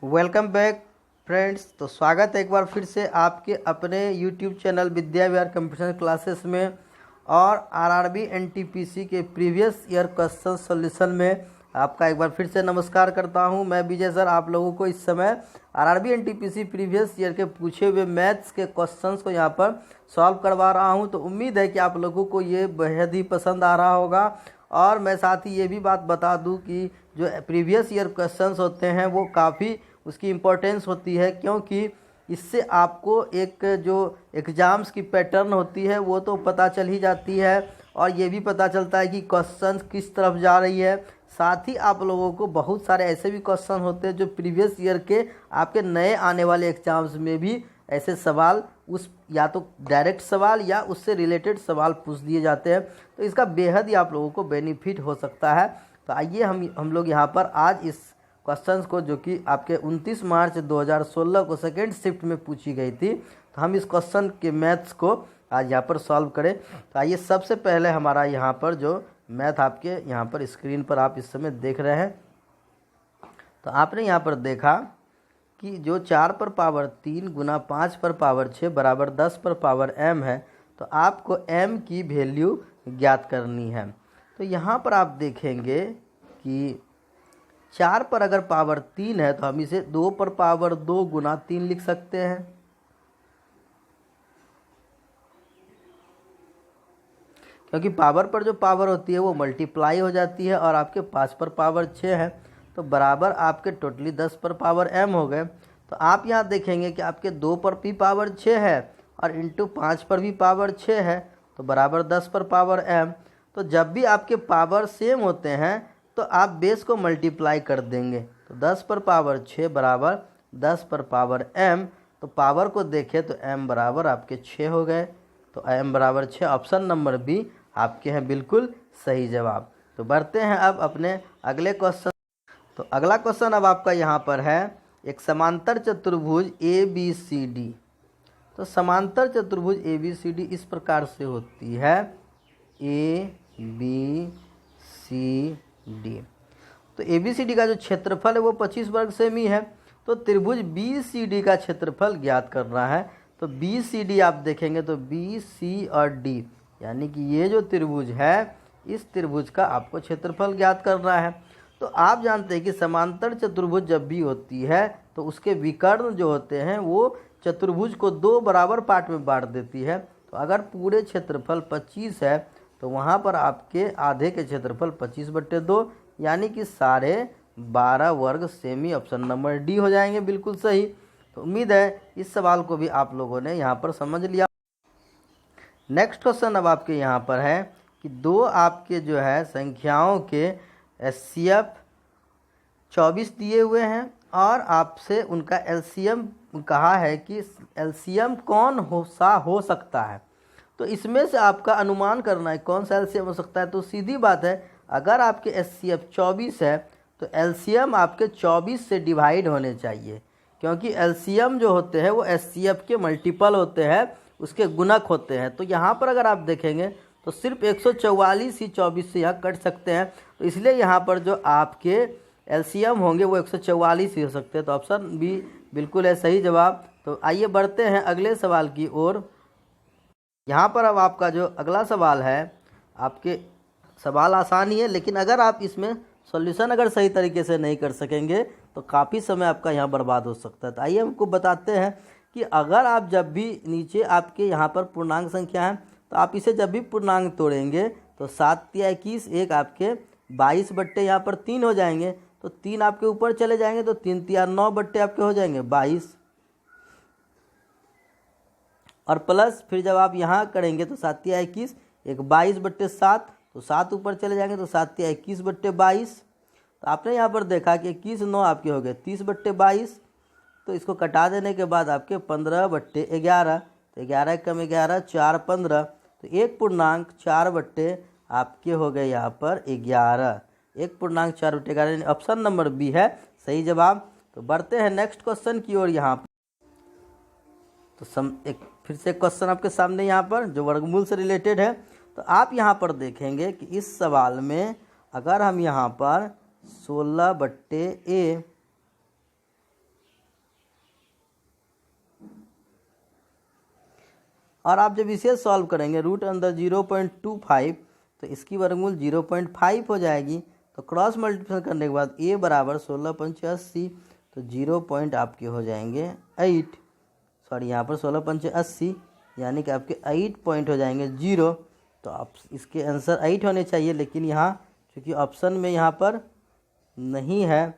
Welcome back friends. तो स्वागत है एक बार फिर से आपके अपने YouTube channel Vidya Vihar computer classes में और आरआरबी एनटीपीसी के प्रीवियस ईयर क्वेश्चन सॉल्यूशन में आपका एक बार फिर से नमस्कार करता हूं। मैं विजय सर आप लोगों को इस समय आरआरबी एनटीपीसी प्रीवियस ईयर के पूछे हुए मैथ्स के क्वेश्चंस को यहां पर सॉल्व करवा रहा हूं। तो उम्मीद है कि आप लोगों को ये बेहद ही पसंद आ रहा होगा। और मैं साथ ही ये भी बात बता दूं कि जो प्रीवियस ईयर क्वेश्चंस होते हैं वो काफ़ी उसकी इम्पोर्टेंस होती है, क्योंकि इससे आपको एक जो एग्ज़ाम्स की पैटर्न होती है वो तो पता चल ही जाती है और ये भी पता चलता है कि क्वेश्चंस किस तरफ जा रही है। साथ ही आप लोगों को बहुत सारे ऐसे भी क्वेश्चन होते हैं जो प्रीवियस ईयर के आपके नए आने वाले एग्ज़ाम्स में भी ऐसे सवाल उस या तो डायरेक्ट सवाल या उससे रिलेटेड सवाल पूछ दिए जाते हैं। तो इसका बेहद ही आप लोगों को बेनिफिट हो सकता है। तो आइए हम लोग यहाँ पर आज इस क्वेश्चंस को, जो कि आपके 29 मार्च 2016 को सेकेंड शिफ्ट में पूछी गई थी, तो हम इस क्वेश्चन के मैथ्स को आज यहाँ पर सॉल्व करें। तो आइए सबसे पहले हमारा यहाँ पर जो मैथ आपके यहाँ पर स्क्रीन पर आप इस समय देख रहे हैं, तो आपने यहाँ पर देखा कि जो 4 पर पावर 3 गुना 5 पर पावर 6 बराबर 10 पर पावर m है। तो आपको m की वैल्यू ज्ञात करनी है। तो यहाँ पर आप देखेंगे कि 4 पर अगर पावर 3 है तो हम इसे 2 पर पावर 2 गुना 3 लिख सकते हैं। क्योंकि पावर पर जो पावर होती है वो मल्टीप्लाई हो जाती है और आपके 5 पर पावर 6 है तो बराबर आपके टोटली 10 पर पावर m हो गए। तो आप यहाँ देखेंगे कि आपके 2 पर भी पावर 6 है और इंटू 5 पर भी पावर 6 है तो बराबर 10 पर पावर m। तो जब भी आपके पावर सेम होते हैं तो आप बेस को मल्टीप्लाई कर देंगे। तो 10 पर पावर 6 बराबर 10 पर पावर m। तो पावर को देखें तो m बराबर आपके 6 हो गए। तो m बराबर 6, ऑप्शन नंबर बी आपके हैं बिल्कुल सही जवाब। तो बढ़ते हैं अब अपने अगले क्वेश्चन। तो अगला क्वेश्चन अब आपका यहाँ पर है, एक समांतर चतुर्भुज ए बी सी डी। तो समांतर चतुर्भुज ए बी सी डी इस प्रकार से होती है, ए बी सी डी। तो ए बी सी डी का जो क्षेत्रफल है वो 25 वर्ग सेमी है। तो त्रिभुज बी सी डी का क्षेत्रफल ज्ञात करना है। तो बी सी डी आप देखेंगे तो बी सी और डी यानी कि ये जो त्रिभुज है इस त्रिभुज का आपको क्षेत्रफल ज्ञात करना है। तो आप जानते हैं कि समांतर चतुर्भुज जब भी होती है तो उसके विकर्ण जो होते हैं वो चतुर्भुज को 2 बराबर पार्ट में बांट देती है। तो अगर पूरे क्षेत्रफल 25 है तो वहाँ पर आपके आधे के क्षेत्रफल 25/2 यानी कि 12.5 वर्ग सेमी, ऑप्शन नंबर डी हो जाएंगे बिल्कुल सही। तो उम्मीद है इस सवाल को भी आप लोगों ने यहाँ पर समझ लिया। नेक्स्ट क्वेश्चन अब आपके यहाँ पर है कि दो आपके जो है संख्याओं के HCF 24 दिए हुए हैं और आपसे उनका LCM कहा है कि LCM कौन हो सकता है। तो इसमें से आपका अनुमान करना है कौन सा LCM हो सकता है। तो सीधी बात है, अगर आपके HCF 24 है तो LCM आपके 24 से डिवाइड होने चाहिए, क्योंकि LCM जो होते हैं वो HCF के मल्टीपल होते हैं, उसके गुणक होते हैं। तो यहाँ पर अगर आप देखेंगे तो सिर्फ 144 ही 24 से यहाँ कट सकते हैं। तो इसलिए यहाँ पर जो आपके LCM होंगे वो 144 ही हो सकते हैं। तो ऑप्शन बी बिल्कुल है सही जवाब। तो आइए बढ़ते हैं अगले सवाल की ओर। यहाँ पर अब आपका जो अगला सवाल है, आपके सवाल आसान ही है, लेकिन अगर आप इसमें सॉल्यूशन अगर सही तरीके से नहीं कर सकेंगे तो काफ़ी समय आपका यहाँ बर्बाद हो सकता है। तो आइए हमको बताते हैं कि अगर आप जब भी नीचे आपके यहाँ पर पूर्णांक संख्या है तो आप इसे जब भी पूर्णांक तोड़ेंगे तो 7 या 21 एक आपके 22 बट्टे यहाँ पर 3 हो जाएंगे। तो 3 आपके ऊपर चले जाएंगे तो 3 या 9 बट्टे आपके हो जाएंगे 22, और प्लस फिर जब आप यहाँ करेंगे तो 7 या 21 एक 22/7, तो 7 ऊपर चले जाएंगे तो 7 या 21/22। तो आपने यहाँ पर देखा कि 21 9 आपके हो गए 30/22। तो इसको कटा देने के बाद आपके 15/11, तो 11 कम 11 4 15, तो 1.4 बट्टे आपके हो गए यहाँ पर 11, 1.4/11 ऑप्शन नंबर बी है सही जवाब। तो बढ़ते हैं नेक्स्ट क्वेश्चन की ओर। यहाँ पर तो फिर से क्वेश्चन आपके सामने यहाँ पर जो वर्गमूल से रिलेटेड है। तो आप यहाँ पर देखेंगे कि इस सवाल में अगर हम यहाँ पर 16/a और आप जब इसे सॉल्व करेंगे रूट अंदर 0.25 तो इसकी वर्गमूल 0.5 हो जाएगी। तो क्रॉस मल्टीप्लिकेशन करने के बाद a बराबर 16×5 तो 0 पॉइंट आपके हो जाएंगे 8, सॉरी यहाँ पर 16×5 यानी कि आपके 8 पॉइंट हो जाएंगे 0। तो आप इसके आंसर 8 होने चाहिए, लेकिन यहाँ क्योंकि ऑप्शन में यहाँ पर नहीं है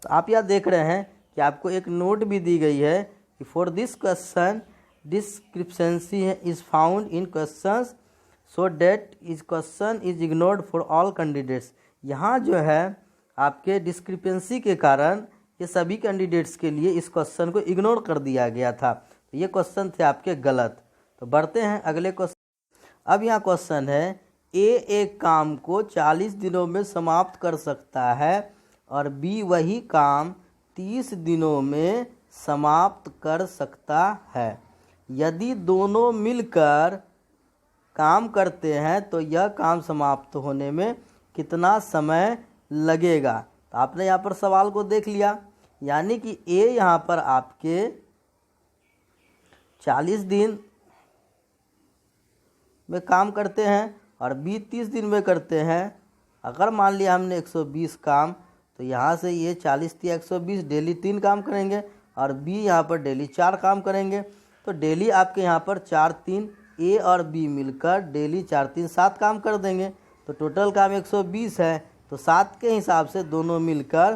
तो आप यहाँ देख रहे हैं कि आपको एक नोट भी दी गई है कि for this question discrepancy is found in questions so that is question is ignored for all candidates. यहाँ जो है आपके डिस्क्रिपेंसी के कारण ये सभी कैंडिडेट्स के लिए इस क्वेश्चन को इग्नोर कर दिया गया था। तो ये क्वेश्चन थे आपके गलत। तो बढ़ते हैं अगले क्वेश्चन। अब यहाँ क्वेश्चन है ए एक काम को 40 दिनों में समाप्त कर सकता है और बी वही काम 30 दिनों में समाप्त कर सकता है। यदि दोनों मिलकर काम करते हैं तो यह काम समाप्त होने में कितना समय लगेगा। तो आपने यहाँ पर सवाल को देख लिया, यानी कि ए यहाँ पर आपके 40 दिन में काम करते हैं और बी 30 दिन में करते हैं। अगर मान लिया हमने 120 काम, तो यहाँ से ये 40 या 120 डेली 3 काम करेंगे और बी यहाँ पर डेली 4 काम करेंगे। तो डेली आपके यहाँ पर 4-3 ए और बी मिलकर डेली 4-3 7 काम कर देंगे। तो टोटल काम 120 है, तो 7 के हिसाब से दोनों मिलकर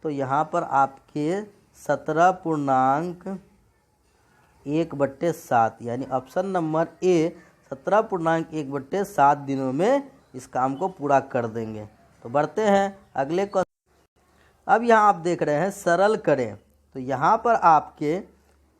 तो यहाँ पर आपके 17.1/7 यानी ऑप्शन नंबर ए 17.1/7 दिनों में इस काम को पूरा कर देंगे। तो बढ़ते हैं अगले क्वेश्चन। अब यहाँ आप देख रहे हैं सरल करें, तो यहाँ पर आपके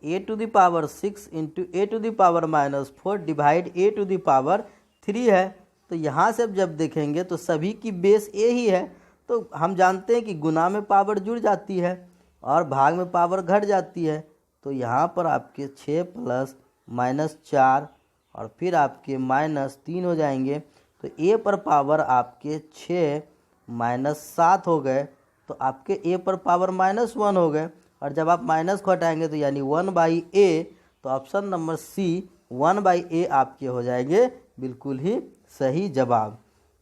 a⁻6 into a⁻⁻4 divide a⁻3 है। तो यहाँ से जब देखेंगे तो सभी की बेस ए ही है, तो हम जानते हैं कि गुना में पावर जुड़ जाती है और भाग में पावर घट जाती है। तो यहाँ पर आपके 6 + -4 और फिर आपके -3 हो जाएंगे। तो ए पर पावर आपके 6 - 7 हो गए, तो आपके ए पर पावर -1 हो गए। और जब आप माइनस को हटाएंगे तो यानी 1/a, तो ऑप्शन नंबर सी 1/a आपके हो जाएंगे बिल्कुल ही सही जवाब।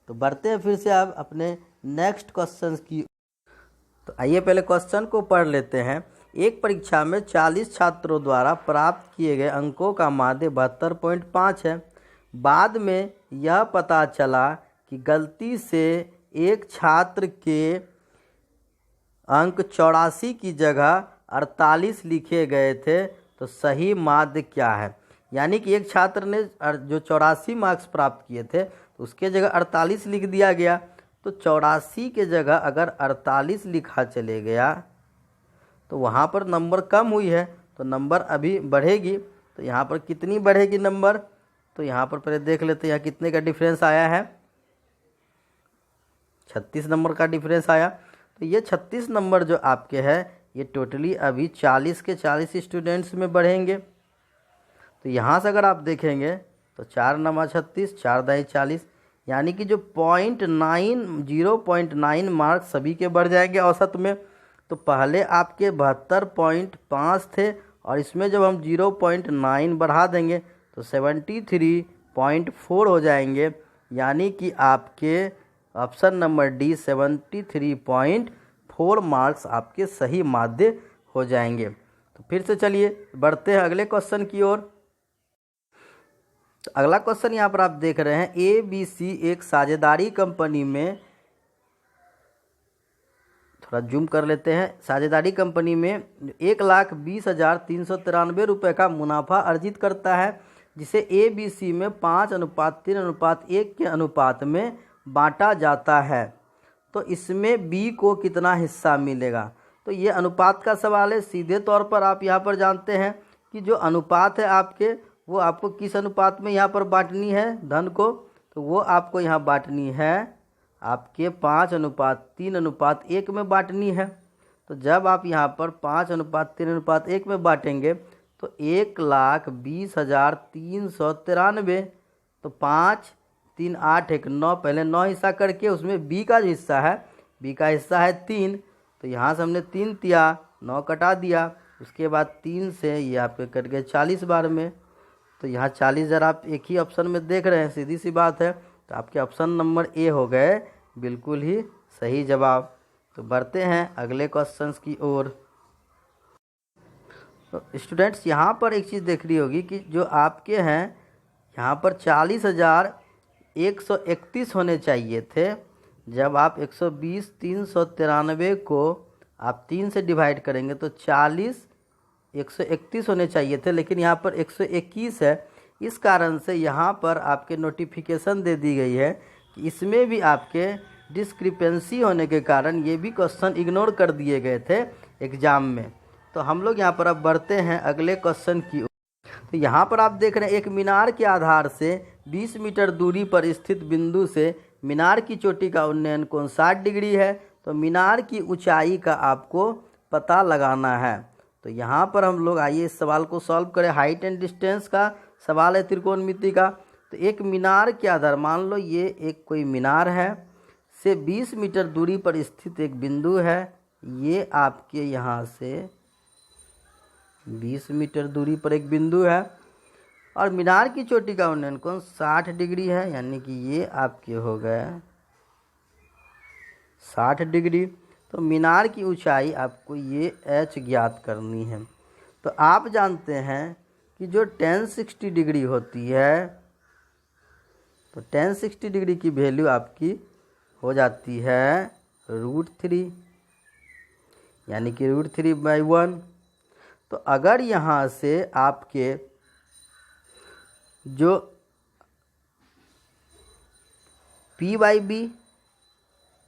तो बढ़ते हैं फिर से आप अपने नेक्स्ट क्वेश्चन की। तो आइए पहले क्वेश्चन को पढ़ लेते हैं। एक परीक्षा में 40 छात्रों द्वारा प्राप्त किए गए अंकों का माध्य 72.5 है। बाद में यह पता चला कि गलती से एक छात्र के अंक 84 की जगह 48 लिखे गए थे, तो सही माध्य क्या है। यानी कि एक छात्र ने जो 84 मार्क्स प्राप्त किए थे तो उसके जगह 48 लिख दिया गया। तो 84 के जगह अगर 48 लिखा चले गया तो वहाँ पर नंबर कम हुई है, तो नंबर अभी बढ़ेगी। तो यहाँ पर कितनी बढ़ेगी नंबर, तो यहाँ पर पहले देख लेते हैं यहाँ कितने का डिफरेंस आया है। 36 नंबर का डिफरेंस आया। तो ये 36 नंबर जो आपके हैं ये टोटली अभी 40 के 40 स्टूडेंट्स में बढ़ेंगे। तो यहाँ से अगर आप देखेंगे तो 4 × 36 4 × 40 यानी कि जो 0.9 मार्क्स सभी के बढ़ जाएंगे औसत में। तो पहले आपके 72.5 थे और इसमें जब हम 0.9 बढ़ा देंगे तो 73.4 हो जाएंगे, यानी कि आपके ऑप्शन नंबर डी 73.4 मार्क्स आपके सही माध्य हो जाएंगे। तो फिर से चलिए बढ़ते हैं अगले क्वेश्चन की ओर। तो अगला क्वेश्चन यहाँ पर आप देख रहे हैं ABC एक साझेदारी कंपनी में, थोड़ा जूम कर लेते हैं, साझेदारी कंपनी में 1,20,393 रुपये का मुनाफा अर्जित करता है, जिसे ABC में 5:3:1 के अनुपात में बांटा जाता है। तो इसमें बी को कितना हिस्सा मिलेगा। तो ये अनुपात का सवाल है। सीधे तौर पर आप यहाँ पर जानते हैं कि जो अनुपात है आपके वो आपको किस अनुपात में यहाँ पर बांटनी है धन को, तो वो आपको यहाँ बांटनी है आपके 5:3:1 में बांटनी है। तो जब आप यहाँ पर 5:3:1 में बांटेंगे तो 1,20,393, तो 5 3 8 1 9, पहले 9 हिस्सा करके उसमें बी का जो हिस्सा है, बी का हिस्सा है 3, तो यहाँ से हमने 3 दिया, 9 कटा दिया, उसके बाद 3 से ये आपके कट गए 40 बार में। तो यहाँ 40 अगर आप एक ही ऑप्शन में देख रहे हैं, सीधी सी बात है, तो आपके ऑप्शन नंबर ए हो गए बिल्कुल ही सही जवाब। तो बढ़ते हैं अगले क्वेश्चंस की ओर। तो स्टूडेंट्स यहाँ पर एक चीज़ देख रही होगी कि जो आपके हैं यहाँ पर 40,131 होने चाहिए थे। जब आप 120 393 को आप 3 से डिवाइड करेंगे तो 40,131 होने चाहिए थे, लेकिन यहाँ पर 121 है। इस कारण से यहाँ पर आपके नोटिफिकेशन दे दी गई है कि इसमें भी आपके डिस्क्रिपेंसी होने के कारण ये भी क्वेश्चन इग्नोर कर दिए गए थे एग्ज़ाम में। तो हम लोग यहाँ पर अब बढ़ते हैं अगले क्वेश्चन की ओर। तो यहाँ पर आप देख रहे हैं एक मीनार के आधार से 20 मीटर दूरी पर स्थित बिंदु से मीनार की चोटी का उन्नयन कोण 60 डिग्री है। तो मीनार की ऊंचाई का आपको पता लगाना है। तो यहाँ पर हम लोग आइए इस सवाल को सॉल्व करें। हाइट एंड डिस्टेंस का सवाल है त्रिकोणमिति का। तो एक मीनार के आधार, मान लो ये एक कोई मीनार है, से 20 मीटर दूरी पर स्थित एक बिंदु है। ये आपके यहाँ से 20 मीटर दूरी पर एक बिंदु है और मीनार की चोटी का उन्नयन कोण 60 डिग्री है, यानी कि ये आपके हो गए 60 डिग्री। तो मीनार की ऊंचाई आपको ये h ज्ञात करनी है। तो आप जानते हैं कि जो tan 60 डिग्री होती है, तो tan 60 डिग्री की वैल्यू आपकी हो जाती है √3, यानी कि √3/1। तो अगर यहाँ से आपके जो p/b,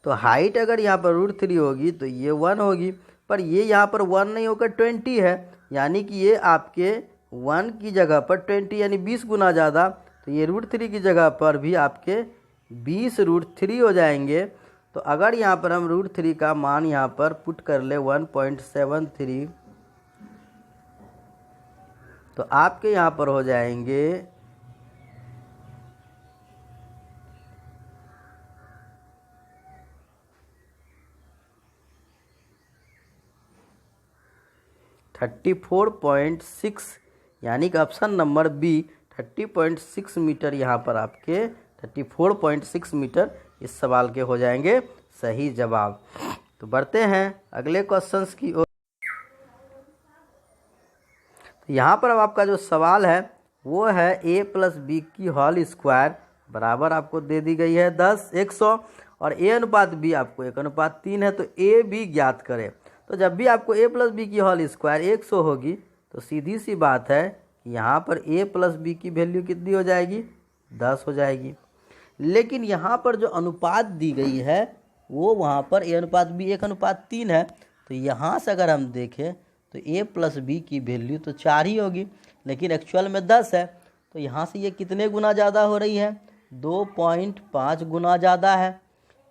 तो हाइट अगर यहाँ पर √3 होगी तो ये 1 होगी, पर ये यहाँ पर 1 नहीं होकर 20 है, यानी कि ये आपके 1 की जगह पर 20 यानी 20 गुना ज़्यादा। तो ये √3 की जगह पर भी आपके 20 √3 हो जाएंगे। तो अगर यहाँ पर हम √3 का मान यहाँ पर पुट कर ले 1.73, तो आपके यहाँ पर हो जाएंगे 30.6, यानी कि ऑप्शन नंबर बी 30.6 मीटर यहाँ पर आपके 34.6 मीटर इस सवाल के हो जाएंगे सही जवाब। तो बढ़ते हैं अगले क्वेश्चंस की ओर। तो यहाँ पर अब आपका जो सवाल है वो है a + b की होल स्क्वायर बराबर आपको दे दी गई है 10 100 और a/b आपको 1/3 है। तो a b ज्ञात करें। तो जब भी आपको a + b की होल स्क्वायर 100 होगी तो सीधी सी बात है कि यहाँ पर a + b की वैल्यू कितनी हो जाएगी 10 हो जाएगी। लेकिन यहाँ पर जो अनुपात दी गई है वो वहाँ पर a/b 1/3 है। तो यहाँ से अगर हम देखें तो a + b की वैल्यू तो 4 ही होगी, लेकिन एक्चुअल में 10 है। तो यहाँ से ये कितने गुना ज़्यादा हो रही है 2.5 गुना ज़्यादा है।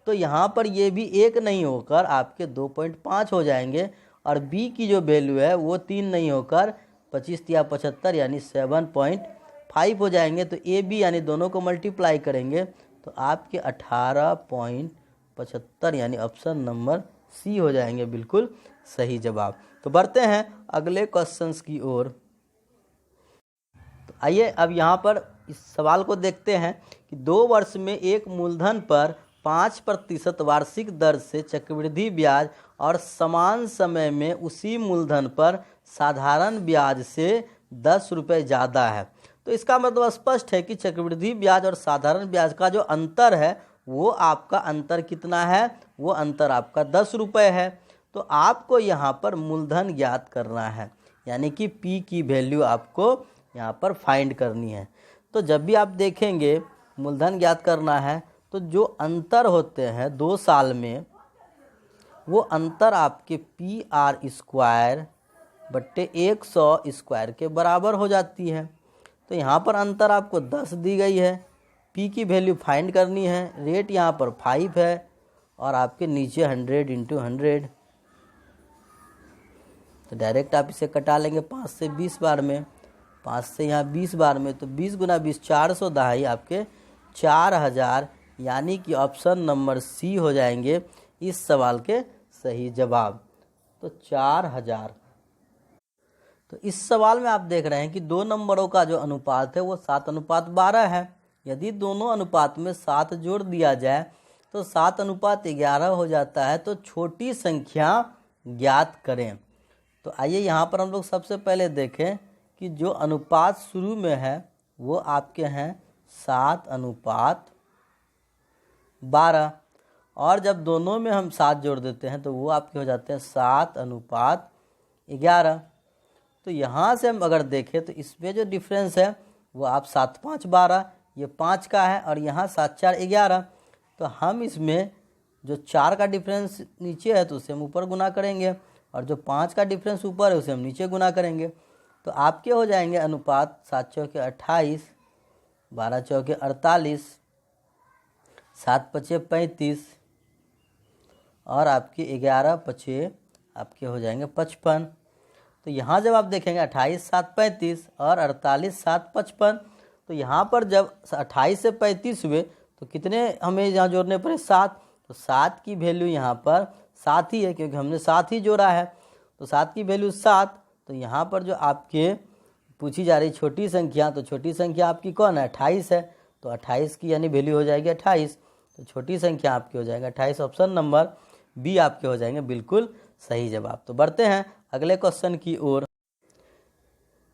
तो यहाँ पर ये भी 1 नहीं होकर आपके 2.5 हो जाएंगे और b की जो वैल्यू है वो 3 नहीं होकर 25 या 75 यानी 7.5 हो जाएंगे। तो a b यानी दोनों को मल्टीप्लाई करेंगे तो आपके 18.75 यानी ऑप्शन नंबर सी हो जाएंगे बिल्कुल सही जवाब। तो बढ़ते हैं अगले क्वेश्चंस की ओर। तो आइए अब यहाँ पर इस सवाल को देखते हैं कि 2 वर्ष में एक मूलधन पर 5% वार्षिक दर से चक्रवृद्धि ब्याज और समान समय में उसी मूलधन पर साधारण ब्याज से 10 रुपये ज़्यादा है। तो इसका मतलब स्पष्ट है कि चक्रवृद्धि ब्याज और साधारण ब्याज का जो अंतर है वो आपका अंतर कितना है, वो अंतर आपका 10 रुपये है। तो आपको यहाँ पर मूलधन ज्ञात करना है, यानी कि P की वैल्यू आपको यहाँ पर फाइंड करनी है। तो जब भी आप देखेंगे मूलधन ज्ञात करना है तो जो अंतर होते हैं 2 साल में वो अंतर आपके PR² बट्टे 100 स्क्वायर के बराबर हो जाती है। तो यहाँ पर अंतर आपको 10 दी गई है, P की वैल्यू फाइंड करनी है, रेट यहाँ पर 5 है और आपके नीचे 100 × 100। तो डायरेक्ट आप इसे कटा लेंगे 5 से 20 बार में, 5 से यहाँ 20 बार में, तो 20 × 20 400 दहाई आपके 4000, यानी कि ऑप्शन नंबर सी हो जाएंगे इस सवाल के सही जवाब। तो 4000। तो इस सवाल में आप देख रहे हैं कि दो नंबरों का जो अनुपात है वो 7:12 है। यदि दोनों अनुपात में 7 जोड़ दिया जाए तो 7:11 हो जाता है। तो छोटी संख्या ज्ञात करें। तो आइए यहाँ पर हम लोग सबसे पहले देखें कि जो अनुपात शुरू में है वो आपके हैं 7:12, और जब दोनों में हम 7 जोड़ देते हैं तो वो आपके हो जाते हैं 7:11। तो यहाँ से हम अगर देखें तो इसमें जो डिफरेंस है वो आप 7×5=12, ये 5 का है, और यहाँ 7×4=11। तो हम इसमें जो 4 का डिफरेंस नीचे है तो उसे हम ऊपर गुना करेंगे, और जो 5 का डिफरेंस ऊपर है उसे हम नीचे गुना करेंगे। तो आपके हो जाएंगे अनुपात 7×4=28, 12×4=48, 7×5=35, और आपके 11×5 आपके हो जाएंगे 55। तो यहाँ जब आप देखेंगे 28 7 35 और 48 7 55, तो यहाँ पर जब 28 से 35 हुए तो कितने हमें यहाँ जोड़ने पड़े? 7। तो 7 की वैल्यू यहाँ पर 7 ही है, क्योंकि हमने 7 ही जोड़ा है। तो 7 की वैल्यू 7। तो यहाँ पर जो आपके पूछी जा रही छोटी संख्या, तो छोटी संख्या आपकी कौन है? 28 है। तो 28 की यानी वैल्यू हो जाएगी 28। तो छोटी संख्या आपकी हो जाएगा 28। ऑप्शन नंबर बी आपके हो जाएंगे बिल्कुल सही जवाब। तो बढ़ते हैं अगले क्वेश्चन की ओर।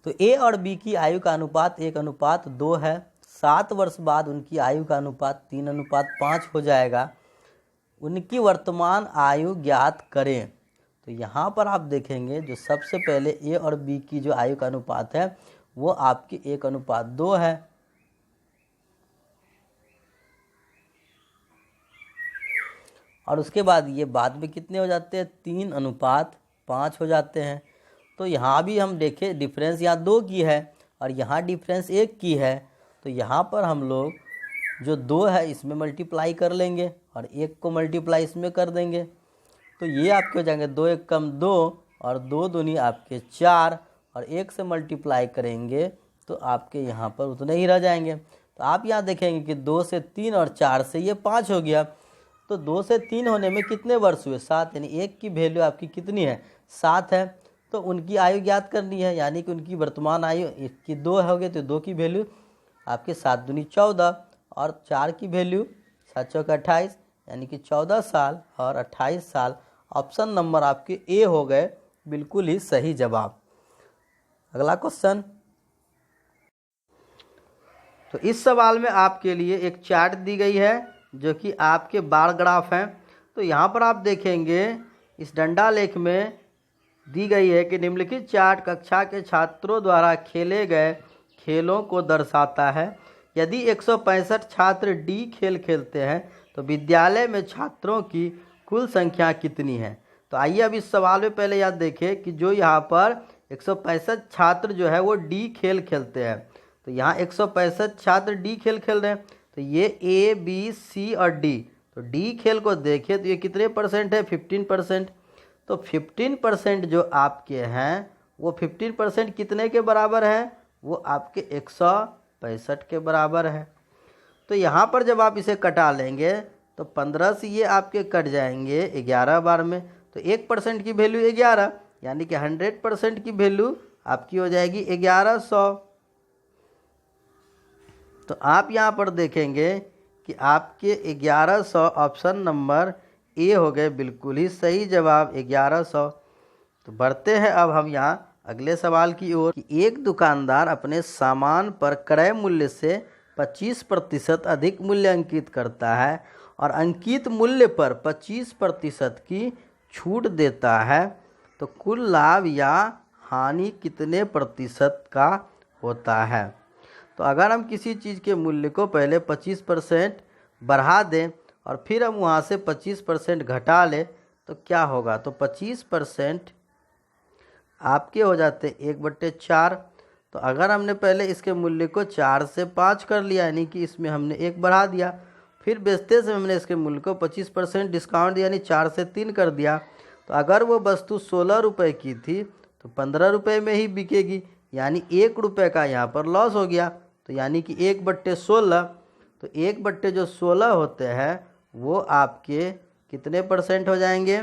तो ए और बी की आयु का अनुपात 1:2 है। 7 वर्ष बाद उनकी आयु का अनुपात 3:5 हो जाएगा। उनकी वर्तमान आयु ज्ञात करें। तो यहाँ पर आप देखेंगे जो सबसे पहले ए और बी की जो आयु का अनुपात है वो आपकी 1:2 है। और उसके बाद ये बाद में कितने हो जाते हैं? 3:5 हो जाते हैं। तो यहाँ भी हम देखें डिफरेंस यहाँ 2 की है और यहाँ डिफरेंस 1 की है। तो यहाँ पर हम लोग जो 2 है इसमें मल्टीप्लाई कर लेंगे और 1 को मल्टीप्लाई इसमें कर देंगे। तो ये आपके हो जाएंगे 2 × 1 = 2 और 2 दूनी आपके 4, और 1 से मल्टीप्लाई करेंगे तो आपके यहाँ पर उतने ही रह जाएंगे। तो आप यहाँ देखेंगे कि 2 से 3 और 4 से ये 5 हो गया। तो 2 से 3 होने में कितने वर्ष हुए? 7। यानी 1 की वैल्यू आपकी कितनी है? 7 है। तो उनकी आयु ज्ञात करनी है, यानी कि उनकी वर्तमान आयु 1 की 2 हो गए। तो 2 की वैल्यू आपके 7 दूनी 14 और 4 की वैल्यू 7 × 4 = 28, यानी कि 14 साल और 28 साल। ऑप्शन नंबर आपके ए हो गए बिल्कुल ही सही जवाब। अगला क्वेश्चन। तो इस सवाल में आपके लिए एक चार्ट दी गई है जो कि आपके बार ग्राफ हैं। तो यहाँ पर आप देखेंगे इस डंडा लेख में दी गई है कि निम्नलिखित चार्ट कक्षा के छात्रों द्वारा खेले गए खेलों को दर्शाता है। यदि 165 छात्र डी खेल खेलते हैं तो विद्यालय में छात्रों की कुल संख्या कितनी है? तो आइए अब इस सवाल में पहले याद देखें कि जो यहाँ पर 165 छात्र जो है वो डी खेल खेलते हैं। तो यहाँ 165 छात्र डी खेल खेल रहे हैं। तो ये ए बी सी और डी, तो डी खेल को देखें तो ये कितने परसेंट है? 15%। तो 15% जो आपके हैं वो 15% कितने के बराबर है? वो आपके 165 के बराबर है। तो यहाँ पर जब आप इसे कटा लेंगे तो 15 से ये आपके कट जाएंगे 11 बार में। तो 1% की वैल्यू 11, यानी कि 100% की वैल्यू आपकी हो जाएगी 1100। तो आप यहाँ पर देखेंगे कि आपके 1100 ऑप्शन नंबर ए हो गए बिल्कुल ही सही जवाब 1100। तो बढ़ते हैं अब हम यहाँ अगले सवाल की ओर कि एक दुकानदार अपने सामान पर क्रय मूल्य से 25% अधिक मूल्य अंकित करता है और अंकित मूल्य पर 25% की छूट देता है। तो कुल लाभ या हानि कितने प्रतिशत का होता है? तो अगर हम किसी चीज़ के मूल्य को पहले 25% बढ़ा दें और फिर हम वहाँ से 25% घटा लें तो क्या होगा? तो 25% आपके हो जाते 1/4। तो अगर हमने पहले इसके मूल्य को 4 से 5 कर लिया, यानी कि इसमें हमने 1 बढ़ा दिया, फिर बेचते समय हमने इसके मूल्य को 25% डिस्काउंट दिया, यानी 4 से 3 कर दिया। तो अगर वो वस्तु 16 रुपये की थी तो 15 रुपये में ही बिकेगी, यानी 1 रुपये का यहाँ पर लॉस हो गया। तो यानी कि 1/16। तो 1/16 होते हैं वो आपके कितने परसेंट हो जाएंगे?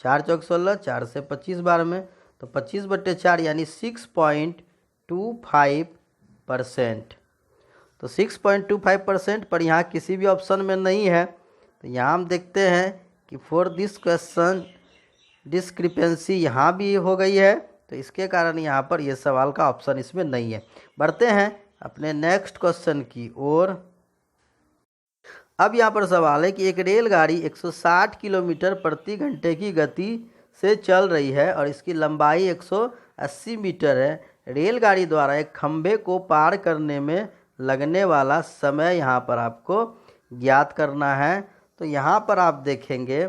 4 चौक 16, 4 से 25 बार में, तो 25/4 यानी 6.25%। तो 6.25% पर यहाँ किसी भी ऑप्शन में नहीं है। तो यहाँ हम देखते हैं कि फॉर दिस क्वेश्चन डिस्क्रिपेंसी यहाँ भी हो गई है, तो इसके कारण यहाँ पर ये सवाल का ऑप्शन इसमें नहीं है। बढ़ते हैं अपने नेक्स्ट क्वेश्चन की ओर। अब यहाँ पर सवाल है कि एक रेलगाड़ी 160 किलोमीटर प्रति घंटे की गति से चल रही है और इसकी लंबाई 180 मीटर है। रेलगाड़ी द्वारा एक खंभे को पार करने में लगने वाला समय यहाँ पर आपको ज्ञात करना है। तो यहाँ पर आप देखेंगे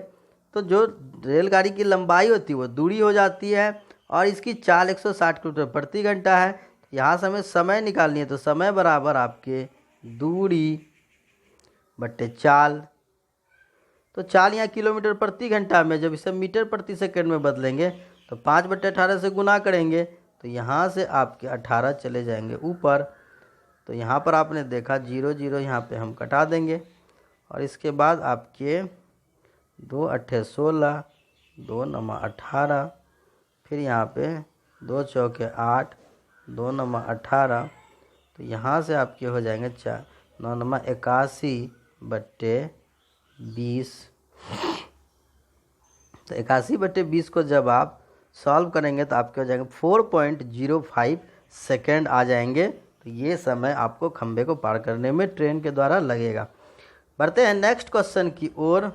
तो जो रेलगाड़ी की लंबाई होती है वो दूरी हो जाती है और इसकी चाल 160 किलोमीटर प्रति घंटा है। यहाँ से हमें समय निकालनी है, तो समय बराबर आपके दूरी बट्टे चाल। तो चाल यहाँ किलोमीटर प्रति घंटा में, जब इसे मीटर प्रति सेकंड में बदलेंगे तो 5/18 से गुना करेंगे, तो यहाँ से आपके 18 चले जाएंगे ऊपर। तो यहाँ पर आपने देखा 0 0 यहाँ पे हम कटा देंगे और इसके बाद आपके 2 8 16, 2 9 18, फिर यहाँ पे 2 चौके 8, 2 9 18, तो यहाँ से आपके हो जाएंगे 4 9 9 81/20। तो 81/20 को जब आप सॉल्व करेंगे तो आपके हो जाएंगे 4.05 सेकेंड आ जाएंगे। तो ये समय आपको खंभे को पार करने में ट्रेन के द्वारा लगेगा। बढ़ते हैं नेक्स्ट क्वेश्चन की ओर।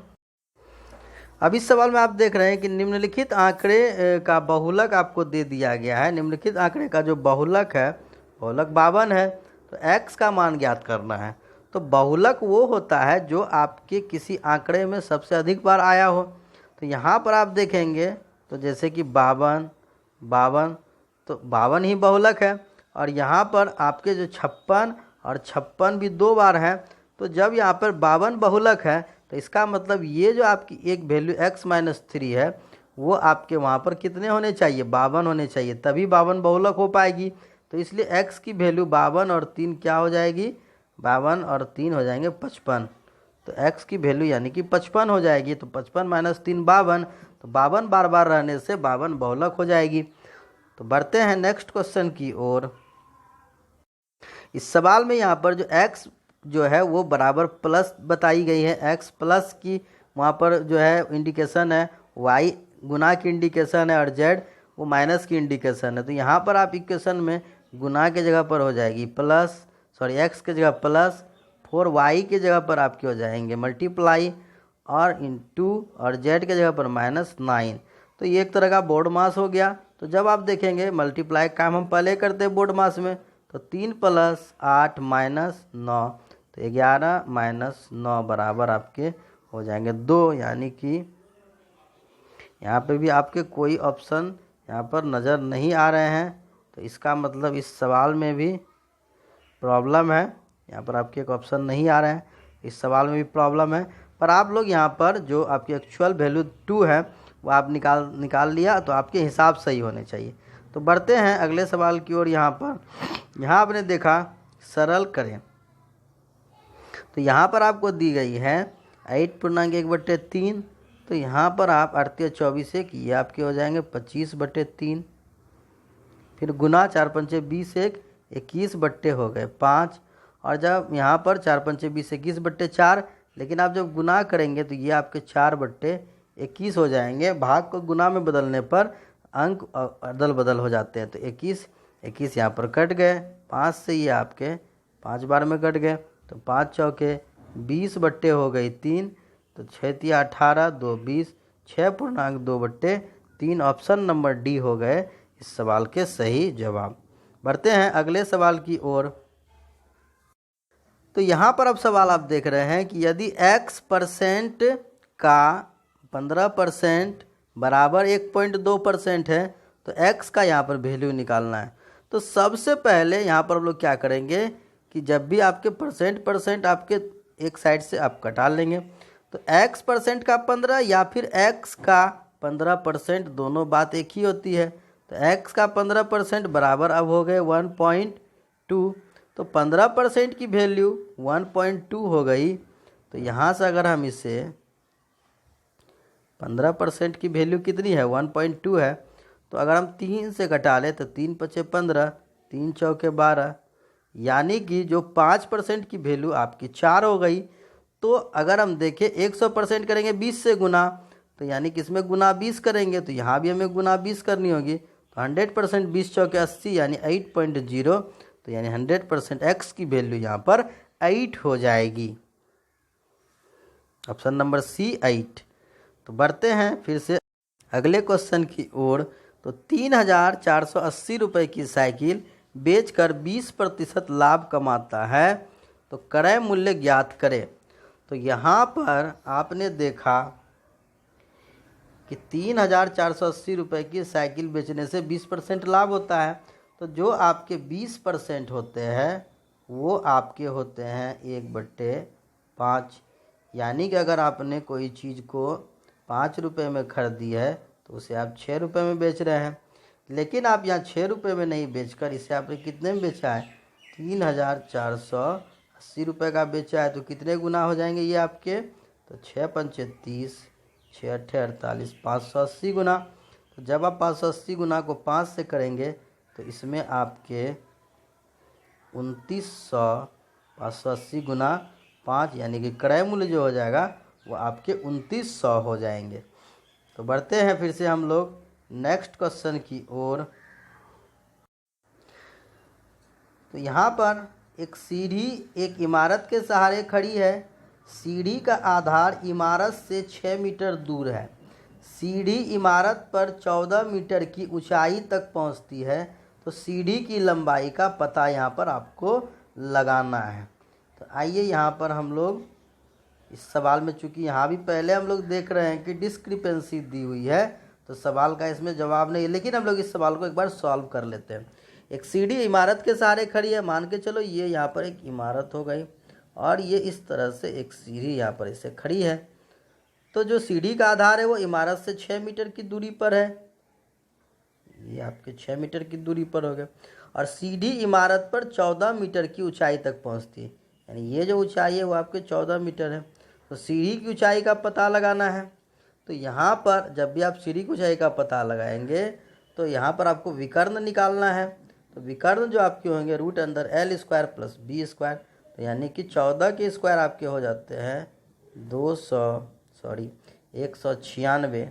अब इस सवाल में आप देख रहे हैं कि निम्नलिखित आंकड़े का बहुलक आपको दे दिया गया है। निम्नलिखित आंकड़े का जो बहुलक है, बहुलक 52 है, तो x का मान ज्ञात करना है। तो बहुलक वो होता है जो आपके किसी आंकड़े में सबसे अधिक बार आया हो। तो यहाँ पर आप देखेंगे तो जैसे कि 52 52, तो 52 ही बहुलक है। और यहाँ पर आपके जो 56 और 56 भी 2 बार हैं। तो जब यहाँ पर 52 बहुलक है तो इसका मतलब ये जो आपकी एक वैल्यू x-3 है वो आपके वहाँ पर कितने होने चाहिए, 52 होने चाहिए, तभी 52 बहुलक हो पाएगी। तो इसलिए x की वैल्यू 52 और 3 क्या हो जाएगी, 52 और 3 हो जाएंगे 55। तो x की वैल्यू यानी कि 55 हो जाएगी। तो 55 - 3 52, तो 52 बार बार रहने से 52 बहुलक हो जाएगी। तो बढ़ते हैं नेक्स्ट क्वेश्चन की ओर। इस सवाल में यहाँ पर जो x जो है वो बराबर प्लस बताई गई है। x प्लस की वहाँ पर जो है इंडिकेशन है, y गुना की इंडिकेशन है और z वो माइनस की इंडिकेशन है। तो यहाँ पर आप इक्वेशन में गुना के जगह पर हो जाएगी प्लस, सॉरी x के जगह प्लस, 4y के जगह पर आपके हो जाएंगे मल्टीप्लाई और इंटू और z के जगह पर -9। तो ये एक तरह का बोर्ड मास हो गया। तो जब आप देखेंगे मल्टीप्लाई काम हम पहले करते हैं बोर्ड मास में, तो 3 + 8 - 9, तो 11 - 9 बराबर आपके हो जाएंगे 2। यानी कि यहाँ पे भी आपके कोई ऑप्शन यहाँ पर नज़र नहीं आ रहे हैं। तो इसका मतलब इस सवाल में भी प्रॉब्लम है। यहाँ पर आपके एक ऑप्शन नहीं आ रहे हैं, इस सवाल में भी प्रॉब्लम है। पर आप लोग यहाँ पर जो आपकी एक्चुअल वैल्यू 2 है वो आप निकाल लिया, तो आपके हिसाब सही होने चाहिए। तो बढ़ते हैं अगले सवाल की ओर। यहाँ आपने देखा सरल करें, तो यहाँ पर आपको दी गई है 8.1/3। तो यहाँ पर आप 38 24 1, ये आपके हो जाएंगे 25/3। फिर गुना 4 5 20 1, 21 बट्टे हो गए 5। और जब यहाँ पर 4 5 20 21/4, लेकिन आप जब गुना करेंगे तो ये आपके 4/21 हो जाएंगे। भाग को गुना में बदलने पर अंक अदल बदल हो जाते हैं। तो 21 यहाँ पर कट गए, 5 से ये आपके 5 बार में कट गए। तो 5 चौके 20 बट्टे हो गई 3, तो 6 × 18 2 20, 6.2/3 ऑप्शन नंबर डी हो गए इस सवाल के सही जवाब। बढ़ते हैं अगले सवाल की ओर। तो यहाँ पर अब सवाल आप देख रहे हैं कि यदि x% का 15% बराबर 1.2% है तो x का यहाँ पर वैल्यू निकालना है। तो सबसे पहले यहाँ पर हम लोग क्या करेंगे कि जब भी आपके परसेंट आपके एक साइड से आप कटा लेंगे, तो x% का 15 या फिर x का 15%, दोनों बात एक ही होती है। तो x का 15% बराबर अब हो गए 1.2। तो 15% की वैल्यू 1.2 हो गई। तो यहाँ से अगर हम इसे 15% की वैल्यू कितनी है 1.2 है। तो अगर हम 3 से घटा लें तो 3 पचे 15, 3 चौके 12, यानी कि जो 5% की वैल्यू आपकी 4 हो गई। तो अगर हम देखें 100% करेंगे 20 से गुना, तो यानी कि इसमें गुना 20 करेंगे तो यहाँ भी हमें गुना 20 करनी होगी। तो 100% 20 चौके 80 यानी 8.0, तो यानी 100% x की वैल्यू यहाँ पर 8 हो जाएगी। Option number C 8। तो बढ़ते हैं फिर से अगले क्वेश्चन की ओर। तो 3,480 रुपये की साइकिल बेचकर 20% लाभ कमाता है, तो क्रय मूल्य ज्ञात करें। तो यहाँ पर आपने देखा कि 3,480 रुपये की साइकिल बेचने से 20% लाभ होता है। तो जो आपके 20% होते हैं वो आपके होते हैं 1/5। यानी कि अगर आपने कोई चीज़ को 5 रुपये में खरीदी है तो उसे आप 6 रुपये में बेच रहे हैं, लेकिन आप यहाँ 6 रुपये में नहीं बेचकर इसे आपने कितने में बेचा है 3,480 रुपये का बेचा है। तो कितने गुना हो जाएंगे ये आपके, तो 6 पंचे 30, 6 अट्ठे 48, 580 गुना। तो जब आप 580 गुना को 5 से करेंगे तो इसमें आपके 2900, 580 गुना 5 यानी कि क्रय मूल्य जो हो जाएगा वो आपके 2900 हो जाएंगे। तो बढ़ते हैं फिर से हम लोग नेक्स्ट क्वेश्चन की ओर। तो यहाँ पर एक सीढ़ी एक इमारत के सहारे खड़ी है। सीढ़ी का आधार इमारत से 6 मीटर दूर है। सीढ़ी इमारत पर 14 मीटर की ऊंचाई तक पहुँचती है। तो सीढ़ी की लंबाई का पता यहाँ पर आपको लगाना है। तो आइए यहाँ पर हम लोग इस सवाल में, चूँकि यहाँ भी पहले हम लोग देख रहे हैं कि डिस्क्रिपेंसी दी हुई है तो सवाल का इसमें जवाब नहीं है, लेकिन हम लोग इस सवाल को एक बार सॉल्व कर लेते हैं। एक सीढ़ी इमारत के सहारे खड़ी है, मान के चलो ये यहाँ पर एक इमारत हो गई और ये इस तरह से एक सीढ़ी यहाँ पर इसे खड़ी है। तो जो सीढ़ी का आधार है वो इमारत से 6 मीटर की दूरी पर है, ये आपके 6 मीटर की दूरी पर हो गए। और सीढ़ी इमारत पर 14 मीटर की ऊंचाई तक पहुंचती है, यानी ये जो ऊंचाई है वो आपके 14 मीटर है। तो सीढ़ी की ऊंचाई का पता लगाना है। तो यहाँ पर जब भी आप सीढ़ी की ऊंचाई का पता लगाएंगे तो यहाँ पर आपको विकर्ण निकालना है। तो विकर्ण जो आपके होंगे √L² + B², तो यानी कि 14 के स्क्वायर आपके हो जाते हैं 196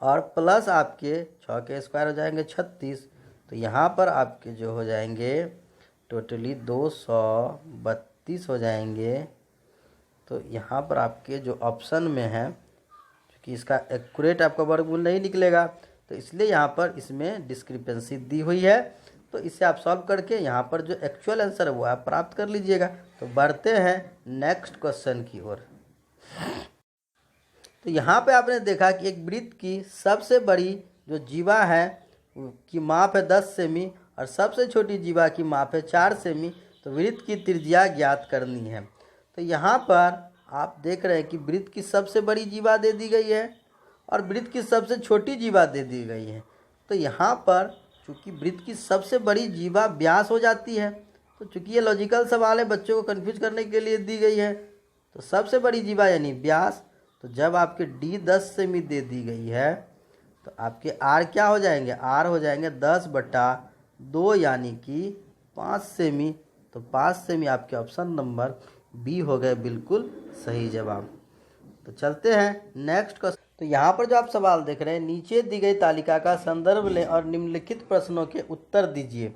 और प्लस आपके 6 के स्क्वायर हो जाएंगे 36। तो यहाँ पर आपके जो हो जाएंगे टोटली 232 हो जाएंगे। तो यहाँ पर आपके जो ऑप्शन में है, क्योंकि इसका एक्यूरेट आपका वर्गमूल नहीं निकलेगा तो इसलिए यहाँ पर इसमें डिस्क्रिपेंसी दी हुई है। तो इसे आप सॉल्व करके यहाँ पर जो एक्चुअल आंसर है वो आप प्राप्त कर लीजिएगा। तो बढ़ते हैं नेक्स्ट क्वेश्चन की ओर। तो यहाँ पे आपने देखा कि एक वृत्त की सबसे बड़ी जो जीवा है की माप है 10 सेमी और सबसे छोटी जीवा की माप है 4 सेमी। तो वृत्त की त्रिज्या ज्ञात करनी है। तो यहाँ पर आप देख रहे हैं कि वृत्त की सबसे बड़ी जीवा दे दी गई है और वृत्त की सबसे छोटी जीवा दे दी गई है। तो यहाँ पर चूँकि वृत्त की सबसे बड़ी जीवा व्यास हो जाती है, तो चूँकि ये लॉजिकल सवाल है बच्चों को कन्फ्यूज करने के लिए दी गई है, तो सबसे बड़ी जीवा यानी व्यास। तो जब आपके D 10 सेमी दे दी गई है तो आपके R क्या हो जाएंगे, R हो जाएंगे 10/2 यानी कि 5 सेमी। तो 5 सेमी आपके ऑप्शन नंबर बी हो गए बिल्कुल सही जवाब। तो चलते हैं नेक्स्ट क्वेश्चन। तो यहाँ पर जो आप सवाल देख रहे हैं, नीचे दी गई तालिका का संदर्भ लें और निम्नलिखित प्रश्नों के उत्तर दीजिए।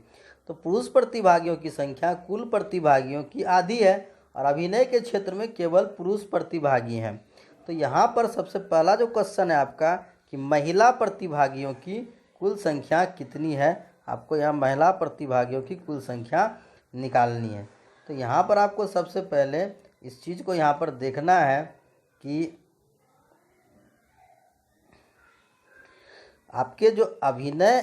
तो पुरुष प्रतिभागियों की संख्या कुल प्रतिभागियों की आधी है और अभिनय के क्षेत्र में केवल पुरुष प्रतिभागी हैं। तो यहाँ पर सबसे पहला जो क्वेश्चन है आपका कि महिला प्रतिभागियों की कुल संख्या कितनी है। आपको यहाँ महिला प्रतिभागियों की कुल संख्या निकालनी है। तो यहाँ पर आपको सबसे पहले इस चीज़ को यहाँ पर देखना है कि आपके जो अभिनय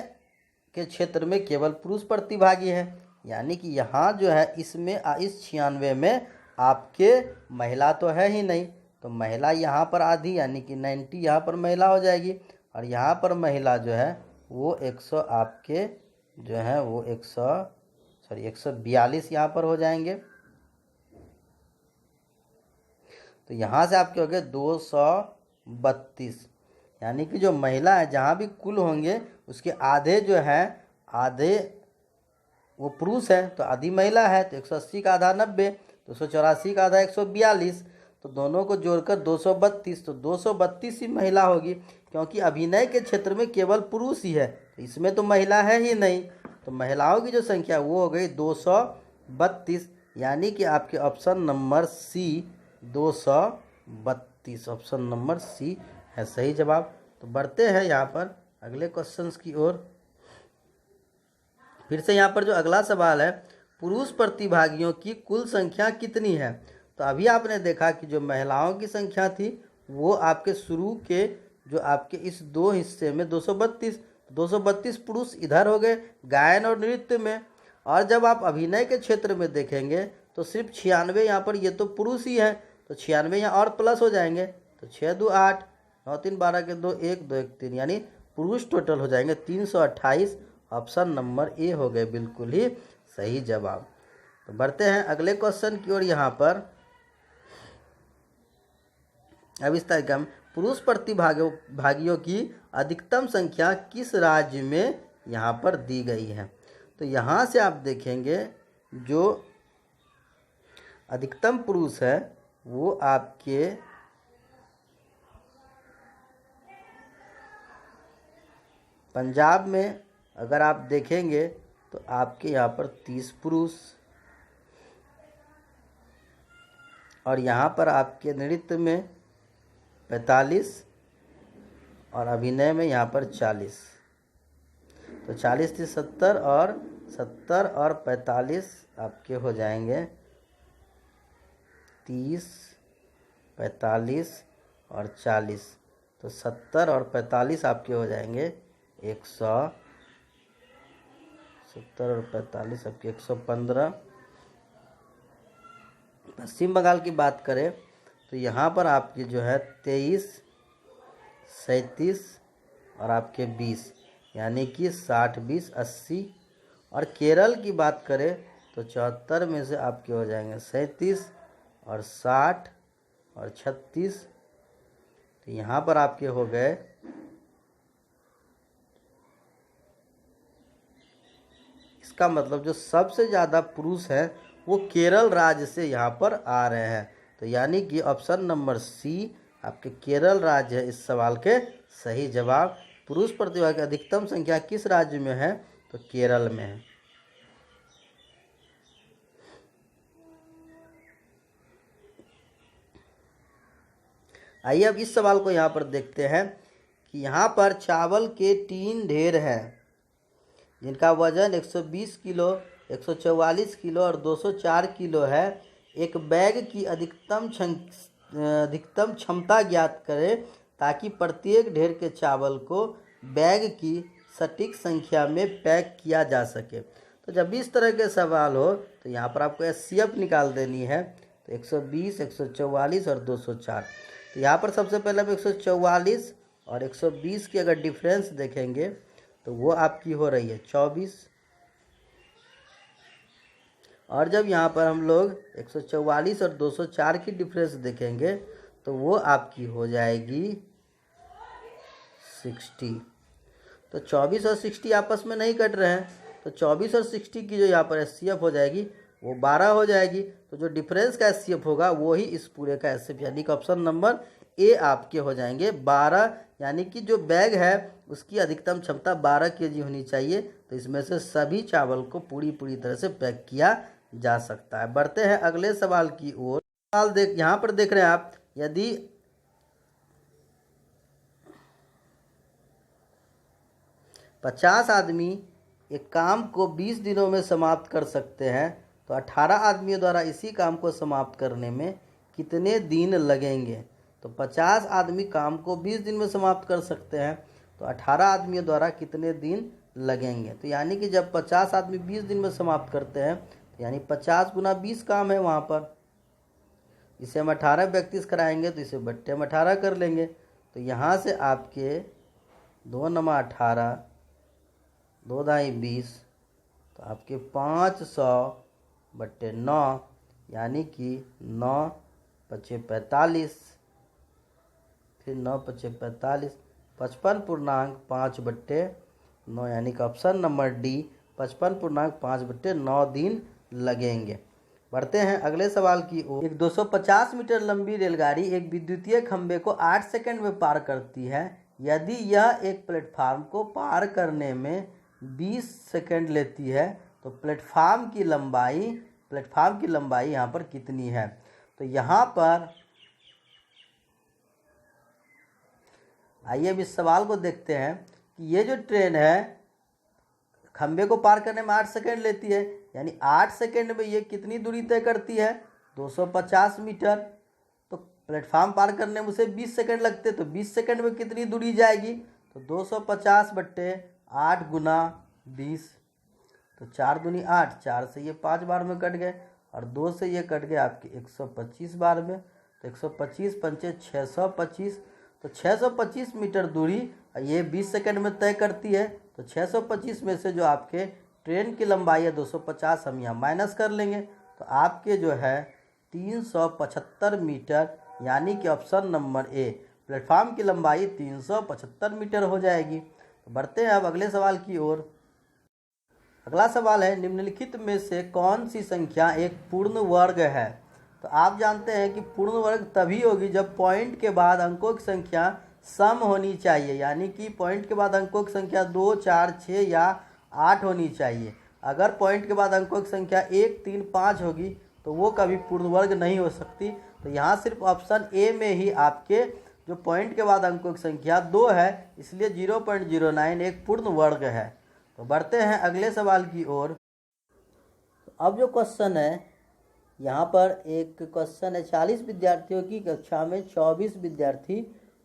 के क्षेत्र में केवल पुरुष प्रतिभागी हैं, यानी कि यहाँ जो है इसमें इस 96 में आपके महिला तो है ही नहीं। तो महिला यहाँ पर आधी यानी कि 90 यहाँ पर महिला हो जाएगी और यहाँ पर महिला जो है वो 100 आपके जो है वो 142 यहाँ पर हो जाएंगे। तो तो यहाँ से आपके हो गए 232, यानी कि जो महिला है जहाँ भी कुल होंगे उसके आधे जो है, आधे वो पुरुष है तो आधी महिला है, तो 180 का आधा 90, 284 का आधा 142, तो दोनों को जोड़कर 232, तो 232 ही महिला होगी, क्योंकि अभिनय के क्षेत्र में केवल पुरुष ही है, तो इसमें तो महिला है ही नहीं, तो महिलाओं की जो संख्या वो हो गई 232, यानी कि आपके option number C 232, option number C है सही जवाब। तो बढ़ते हैं यहाँ पर अगले क्वेश्चंस की ओर। फिर से यहाँ पर जो अगला सवाल है, पुरुष प्रतिभागियों की कुल संख्या कितनी है। तो अभी आपने देखा कि जो महिलाओं की संख्या थी वो आपके शुरू के जो आपके इस दो हिस्से में 232 पुरुष इधर हो गए गायन और नृत्य में, और जब आप अभिनय के क्षेत्र में देखेंगे तो सिर्फ 96 यहाँ पर, ये तो पुरुष ही है, तो 96 यहाँ और प्लस हो जाएंगे, तो 6 2 8, 9 3 12 के 2 1 2 1 3, यानी पुरुष टोटल हो जाएंगे 328, ऑप्शन नंबर ए हो गए बिल्कुल ही सही जवाब। तो बढ़ते हैं अगले क्वेश्चन की ओर। यहाँ पर अब इस तालिका में पुरुष प्रतिभागियों की अधिकतम संख्या किस राज्य में यहाँ पर दी गई है। तो यहाँ से आप देखेंगे जो अधिकतम पुरुष है वो आपके पंजाब में अगर आप देखेंगे तो आपके यहाँ पर 30 पुरुष, और यहाँ पर आपके नृत्य में 45 और अभिनय में यहाँ पर 40, तो 40 से 70 और 70 और 45 आपके हो जाएंगे 30, 45 और 40, तो 70 और 45 आपके हो जाएंगे 170 और 45 आपके 115। पश्चिम बंगाल की बात करें तो यहाँ पर आपकी जो है 23, 37 और आपके 20, यानी कि 60 20 80। और केरल की बात करें तो 74 में से आपके हो जाएंगे 37 और 60 और 36, तो यहाँ पर आपके हो गए इसका मतलब जो सबसे ज़्यादा पुरुष हैं वो केरल राज्य से यहाँ पर आ रहे हैं, तो यानी कि ऑप्शन नंबर सी आपके केरल राज्य है इस सवाल के सही जवाब। पुरुष प्रतिभा की अधिकतम संख्या किस राज्य में है, तो केरल में है। आइए अब इस सवाल को यहाँ पर देखते हैं कि यहाँ पर चावल के 3 ढेर हैं जिनका वजन 120 किलो, 144 किलो और 204 किलो है। एक बैग की अधिकतम क्षमता ज्ञात करें ताकि प्रत्येक ढेर के चावल को बैग की सटीक संख्या में पैक किया जा सके। तो जब भी इस तरह के सवाल हो तो यहाँ पर आपको एचसीएफ निकाल देनी है, तो 120, 144 और 204। तो यहाँ पर सबसे पहले हम 144 और 120 की अगर डिफरेंस देखेंगे तो वो आपकी हो रही है 24, और जब यहाँ पर हम लोग 144 और 204 की डिफरेंस देखेंगे तो वो आपकी हो जाएगी 60। तो 24 और 60 आपस में नहीं कट रहे हैं, तो 24 और 60 की जो यहाँ पर एचसीएफ हो जाएगी वो 12 हो जाएगी, तो जो डिफरेंस का एचसीएफ होगा वो ही इस पूरे का एचसीएफ, यानी कि ऑप्शन नंबर ए आपके हो जाएंगे 12, यानी कि जो बैग है उसकी अधिकतम क्षमता 12 केजी होनी चाहिए, तो इसमें से सभी चावल को पूरी तरह से पैक किया जा सकता है। बढ़ते हैं अगले सवाल की ओर। सवाल यहाँ पर देख रहे हैं आप, यदि 50 आदमी एक काम को 20 दिनों में समाप्त कर सकते हैं तो 18 आदमियों द्वारा इसी काम को समाप्त करने में कितने दिन लगेंगे। तो 50 आदमी काम को 20 दिन में समाप्त कर सकते हैं तो 18 आदमियों द्वारा कितने दिन लगेंगे। तो यानी कि जब 50 आदमी 20 दिन में समाप्त करते हैं तो यानी 50 गुना 20 काम है वहाँ पर। इसे हम 18 व्यक्ति कराएंगे तो इसे बट्टे में 18 कर लेंगे, तो यहाँ से आपके 2 नमा 18, 2 दाई 20, तो आपके 500 बट्टे 9, यानी कि 9 पचे 45, फिर 9 पचे 45, 55.5/9 यानी कि ऑप्शन नंबर डी 55.5/9 दिन लगेंगे। बढ़ते हैं अगले सवाल की ओर। एक 250 मीटर लंबी रेलगाड़ी एक विद्युतीय खंभे को 8 सेकंड में पार करती है। यदि यह एक प्लेटफार्म को पार करने में 20 सेकंड लेती है तो प्लेटफार्म की लंबाई यहाँ पर कितनी है? तो यहाँ पर आइए अब इस सवाल को देखते हैं कि ये जो ट्रेन है खंबे को पार करने में 8 सेकंड लेती है, यानी 8 सेकंड में ये कितनी दूरी तय करती है? 250 मीटर। तो प्लेटफार्म पार करने में उसे 20 सेकंड लगते, तो 20 सेकंड में कितनी दूरी जाएगी? तो 250/8 गुना 20, तो 4 दूनी 8, 4 से ये 5 बार में कट गए और 2 से ये कट गए आपके 125 बार में। तो 125 पंचे 625, तो 625 मीटर दूरी ये 20 सेकंड में तय करती है। तो 625 में से जो आपके ट्रेन की लंबाई है 250 हम यहाँ माइनस कर लेंगे, तो आपके जो है 375 मीटर, यानी कि ऑप्शन नंबर ए प्लेटफार्म की लंबाई 375 मीटर हो जाएगी। तो बढ़ते हैं अब अगले सवाल की ओर। अगला सवाल है, निम्नलिखित में से कौन सी संख्या एक पूर्ण वर्ग है? तो आप जानते हैं कि पूर्ण वर्ग तभी होगी जब पॉइंट के बाद अंकों की संख्या सम होनी चाहिए, यानी कि पॉइंट के बाद अंकों की संख्या 2, 4, 6 या 8 होनी चाहिए। अगर पॉइंट के बाद अंकों की संख्या 1, 3, 5 होगी तो वो कभी पूर्ण वर्ग नहीं हो सकती। तो यहाँ सिर्फ ऑप्शन ए में ही आपके जो पॉइंट के बाद अंकों की संख्या 2 है, इसलिए 0.09 एक पूर्ण वर्ग है। तो बढ़ते हैं अगले सवाल की ओर। अब जो क्वेश्चन है यहाँ पर एक क्वेश्चन है, 40 विद्यार्थियों की कक्षा में 24 विद्यार्थी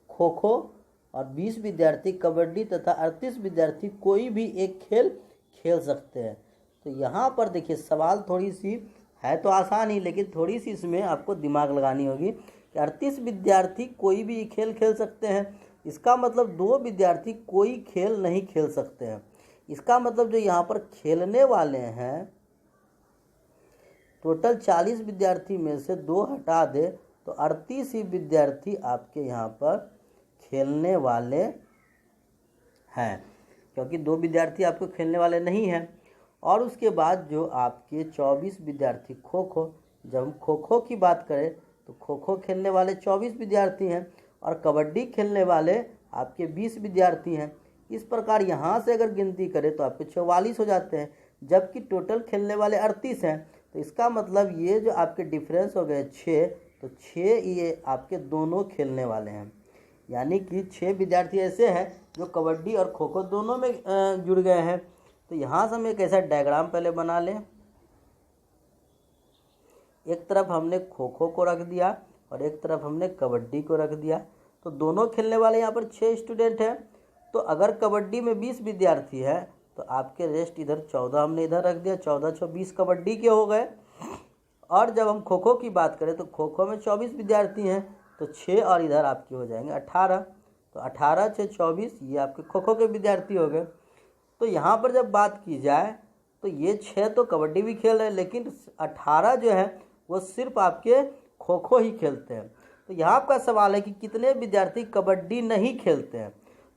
खो खो और 20 विद्यार्थी कबड्डी तथा 38 विद्यार्थी कोई भी एक खेल खेल सकते हैं। तो यहाँ पर देखिए सवाल थोड़ी सी है तो आसान ही, लेकिन थोड़ी सी इसमें आपको दिमाग लगानी होगी कि 38 विद्यार्थी कोई भी खेल खेल सकते हैं। इसका मतलब 2 विद्यार्थी कोई खेल नहीं खेल सकते हैं। इसका मतलब जो यहाँ पर खेलने वाले हैं टोटल 40 विद्यार्थी में से 2 हटा दे तो 38 ही विद्यार्थी आपके यहाँ पर खेलने वाले हैं, क्योंकि 2 विद्यार्थी आपको खेलने वाले नहीं हैं। और उसके बाद जो आपके 24 विद्यार्थी खो खो, जब हम खो खो की बात करें तो खो खो खेलने वाले 24 विद्यार्थी हैं और कबड्डी खेलने वाले आपके 20 विद्यार्थी हैं। इस प्रकार यहाँ से अगर गिनती करें तो आपके 44 हो जाते हैं, जबकि टोटल खेलने वाले 38 हैं। तो इसका मतलब ये जो आपके डिफरेंस हो गए 6, तो 6 ये आपके दोनों खेलने वाले हैं, यानी कि 6 विद्यार्थी ऐसे हैं जो कबड्डी और खो खो दोनों में जुड़ गए हैं। तो यहाँ से हम एक ऐसा डायग्राम पहले बना लें। एक तरफ हमने खो खो को रख दिया और एक तरफ हमने कबड्डी को रख दिया। तो दोनों खेलने वाले यहाँ पर 6 स्टूडेंट हैं। तो अगर कबड्डी में 20 विद्यार्थी है तो आपके रेस्ट इधर 14 हमने इधर रख दिया, 14 × 20 कबड्डी के हो गए। और जब हम खो खो की बात करें तो खो खो में 24 विद्यार्थी हैं, तो 6 और इधर आपके हो जाएंगे 18। तो 18 × 24 ये आपके खो खो के विद्यार्थी हो गए। तो यहाँ पर जब बात की जाए तो ये 6 तो कबड्डी भी खेल रहे हैं, लेकिन 18 जो है वो सिर्फ आपके खो खो ही खेलते हैं। तो यहाँ आपका सवाल है कि कितने विद्यार्थी कबड्डी नहीं खेलते हैं?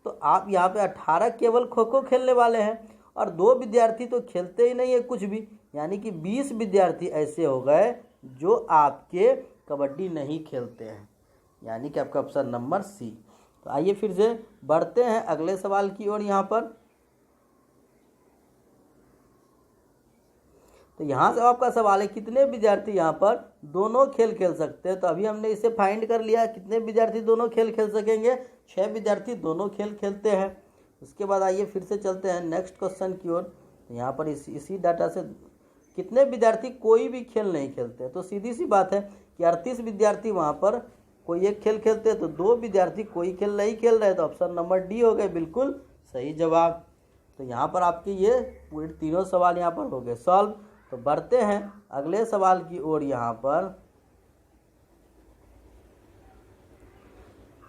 तो आप यहाँ पे 18 केवल खो खो खेलने वाले हैं और 2 विद्यार्थी तो खेलते ही नहीं है कुछ भी, यानी कि 20 विद्यार्थी ऐसे हो गए जो आपके कबड्डी नहीं खेलते हैं, यानी कि आपका ऑप्शन नंबर सी। तो आइए फिर से बढ़ते हैं अगले सवाल की ओर। यहाँ पर तो यहाँ से आपका सवाल है कितने विद्यार्थी यहाँ पर दोनों खेल खेल सकते हैं? तो अभी हमने इसे फाइंड कर लिया, कितने विद्यार्थी दोनों खेल खेल सकेंगे? 6 विद्यार्थी दोनों खेल खेलते हैं। उसके बाद आइए फिर से चलते हैं नेक्स्ट क्वेश्चन की ओर। तो यहाँ पर इसी डाटा से कितने विद्यार्थी कोई भी खेल नहीं खेलते हैं? तो सीधी सी बात है कि 38 विद्यार्थी वहाँ पर कोई एक खेल खेलते हैं, तो 2 विद्यार्थी कोई खेल नहीं खेल रहे, तो ऑप्शन नंबर डी हो गए बिल्कुल सही जवाब। तो यहाँ पर आपके ये पूरे तीनों सवाल यहाँ पर हो गए सॉल्व। तो बढ़ते हैं अगले सवाल की ओर। यहाँ पर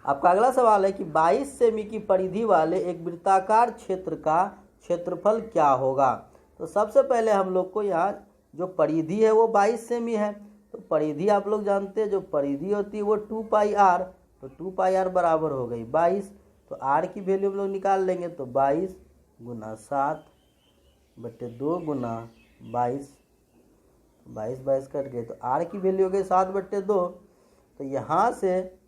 आपका अगला सवाल है कि 22 सेमी की परिधि वाले एक वृत्ताकार क्षेत्र का क्षेत्रफल क्या होगा? तो सबसे पहले हम लोग को यहाँ जो परिधि है वो 22 सेमी है, तो परिधि आप लोग जानते हैं, जो परिधि होती है वो 2 पाई आर, तो 2 पाई आर बराबर हो गई 22। तो आर की वैल्यू हम लोग निकाल लेंगे, तो 22 गुना 7 बटे 2 गुना 22, 22 कट गए, तो आर की वैल्यू हो गई 7 बटे 2। तो यहाँ से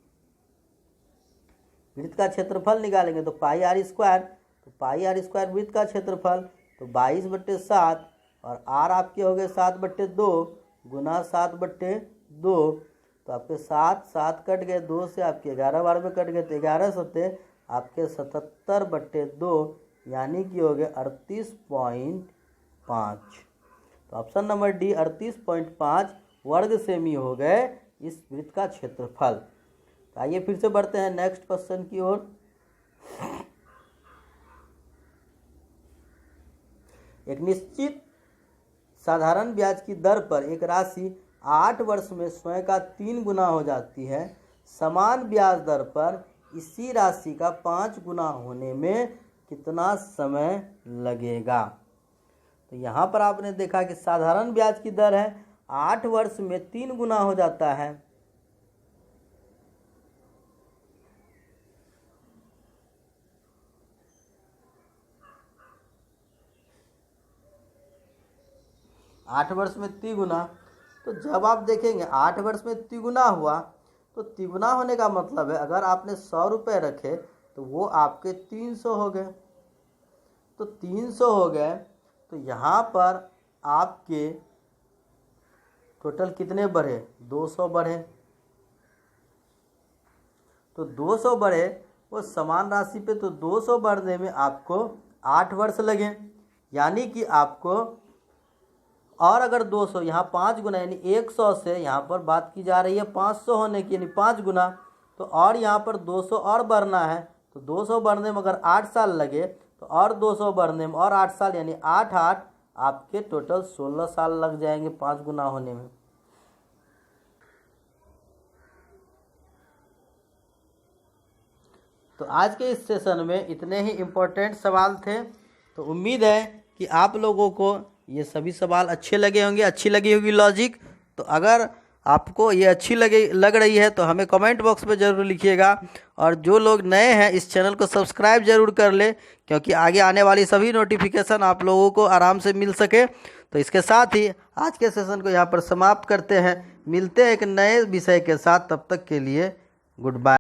वृत्त का क्षेत्रफल निकालेंगे, तो पाई आर स्क्वायर, तो पाई आर स्क्वायर वृत्त का क्षेत्रफल, तो 22 बटे 7 और आर आपके हो गए 7 बटे 2 गुना 7 बटे 2। तो आपके 7 कट गए, 2 से आपके 11 बार में कट गए, तो 11 सत्ते आपके 77 बटे 2, यानी कि हो गए 38.5। तो ऑप्शन नंबर डी 38.5 वर्ग सेमी हो गए इस वृत्त का क्षेत्रफल। तो आइए फिर से बढ़ते हैं नेक्स्ट क्वेश्चन की ओर। एक निश्चित साधारण ब्याज की दर पर एक राशि 8 वर्ष में स्वयं का 3 गुना हो जाती है। समान ब्याज दर पर इसी राशि का 5 गुना होने में कितना समय लगेगा। तो यहाँ पर आपने देखा कि साधारण ब्याज की दर है, 8 वर्ष में 3 गुना हो जाता है। आठ वर्ष में तिगुना, तो जब आप देखेंगे 8 वर्ष में तिगुना हुआ, तो तिगुना होने का मतलब है अगर आपने 100 रुपये रखे तो वो आपके 300 हो गए। तो 300 हो गए, तो यहाँ पर आपके टोटल कितने बढ़े, 200 बढ़े। तो 200 बढ़े वो समान राशि पे, तो 200 बढ़ने में आपको 8 वर्ष लगे, यानी कि आपको, और अगर 200 यहाँ 5 गुना यानी 100 से यहाँ पर बात की जा रही है 500 होने की, यानी 5 गुना, तो और यहाँ पर 200 और बढ़ना है, तो 200 बढ़ने में अगर 8 साल लगे तो और 200 बढ़ने में और 8 साल, यानी 8 आपके टोटल 16 साल लग जाएंगे 5 गुना होने में। तो आज के इस सेशन में इतने ही इम्पोर्टेंट सवाल थे। तो उम्मीद है कि आप लोगों को ये सभी सवाल अच्छे लगे होंगे, अच्छी लगी होगी लॉजिक। तो अगर आपको ये अच्छी लग रही है तो हमें कमेंट बॉक्स में ज़रूर लिखिएगा, और जो लोग नए हैं इस चैनल को सब्सक्राइब ज़रूर कर ले, क्योंकि आगे आने वाली सभी नोटिफिकेशन आप लोगों को आराम से मिल सके। तो इसके साथ ही आज के सेशन को यहाँ पर समाप्त करते हैं। मिलते हैं एक नए विषय के साथ, तब तक के लिए गुड बाय।